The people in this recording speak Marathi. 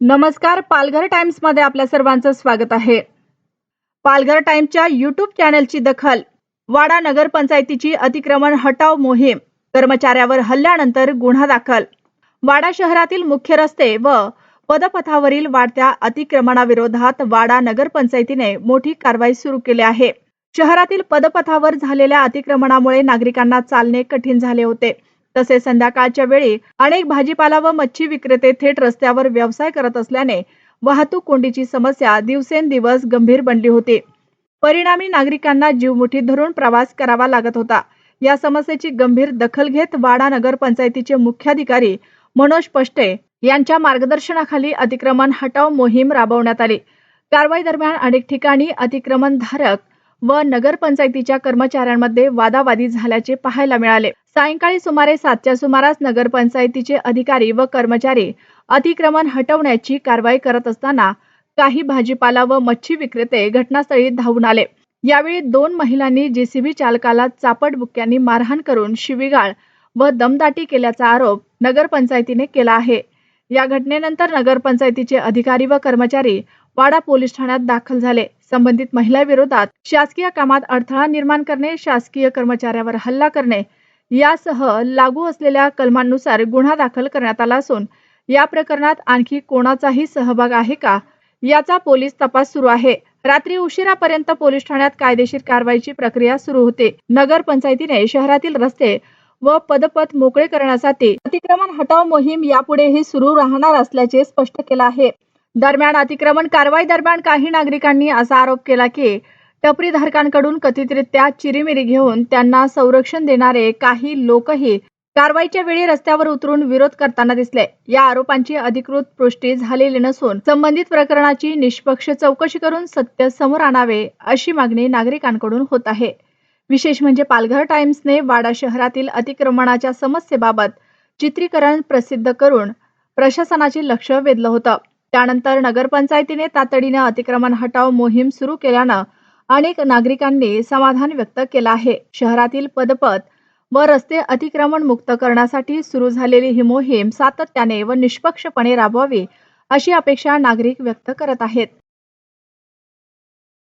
नमस्कार, पालघर टाइम्समध्ये आपल्या सर्वांचं स्वागत आहे। पालघर टाइम्सच्या यूट्यूब चॅनलची दखल। वाडा नगरपंचायतीची अतिक्रमण हटाव मोहीम, कर्मचाऱ्यावर हल्ल्यानंतर गुन्हा दाखल। वाडा शहरातील मुख्य रस्ते व पदपथावरील वाढत्या अतिक्रमणाविरोधात वाडा नगरपंचायतीने मोठी कारवाई सुरू केली आहे। शहरातील पदपथावर झालेल्या अतिक्रमणामुळे नागरिकांना चालणे कठीण झाले होते। तसेच संध्याकाळच्या वेळी अनेक भाजीपाला व मच्छी विक्रेते थेट रस्त्यावर व्यवसाय करत असल्याने वाहतूक कोंडीची समस्या दिवसेंदिवस गंभीर बनली होती। परिणामी नागरिकांना जीवमुठीत धरून प्रवास करावा लागत होता। या समस्येची गंभीर दखल घेत वाडा नगरपंचायतीचे मुख्याधिकारी मनोज पष्टे यांच्या मार्गदर्शनाखाली अतिक्रमण हटाव मोहीम राबवण्यात आली। कारवाई दरम्यान अनेक ठिकाणी अतिक्रमणधारक व नगरपंचायतीच्या कर्मचाऱ्यांमध्ये वादावादी झाल्याचे पाहायला मिळाले। सायंकाळी सुमारे 7च्या सुमारास नगरपंचायतीचे अधिकारी व कर्मचारी अतिक्रमण हटवण्याची कारवाई करत असताना काही भाजीपाला व मच्छी विक्रेते घटनास्थळी धावून आले। यावेळी 2 महिलांनी जेसीबी चालकाला चापट बुक्क्यांनी मारहाण करून शिवीगाळ व दमदाटी केल्याचा आरोप नगरपंचायतीने केला आहे। या घटनेनंतर नगरपंचायतीचे अधिकारी व कर्मचारी वाडा पोलीस ठाण्यात दाखल झाले। संबंधित महिलाविरोधात शासकीय कामात अडथळा निर्माण करणे, शासकीय कर्मचाऱ्यावर हल्ला करणे यासह लागू असलेल्या कलमांनुसार गुन्हा दाखल करण्यात आला असून या प्रकरणात आणखी कोणाचाही सहभाग आहे का याचा पोलीस तपास सुरू आहे। रात्री उशिरापर्यंत पोलीस ठाण्यात कायदेशीर कारवाईची प्रक्रिया सुरू होते। नगरपंचायतीने शहरातील रस्ते व पदपथ मोकळे करण्यासाठी अतिक्रमण हटाव मोहीम यापुढेही सुरू राहणार असल्याचे स्पष्ट केले आहे। दरम्यान अतिक्रमण कारवाई दरम्यान काही नागरिकांनी असा आरोप केला की टपरीधारकांकडून कथितरित्या चिरीमिरी घेऊन त्यांना संरक्षण देणारे काही लोकही कारवाईच्या वेळी रस्त्यावर उतरून विरोध करताना दिसले। या आरोपांची अधिकृत पुष्टी झालेली नसून संबंधित प्रकरणाची निष्पक्ष चौकशी करून सत्य समोर आणावे अशी मागणी नागरिकांकडून होत आहे। विशेष म्हणजे पालघर टाइम्सने वाडा शहरातील अतिक्रमणाच्या समस्येबाबत चित्रीकरण प्रसिद्ध करून प्रशासनाचे लक्ष वेधलं होतं। त्यानंतर नगरपंचायतीने तातडीने अतिक्रमण हटाव मोहीम सुरू केल्यानं अनेक नागरिकांनी समाधान व्यक्त केलं आहे। शहरातील पदपथ व रस्ते अतिक्रमण मुक्त करण्यासाठी सुरू झालेली ही मोहीम सातत्याने व निष्पक्षपणे राबवावी अशी अपेक्षा नागरिक व्यक्त करत आहेत।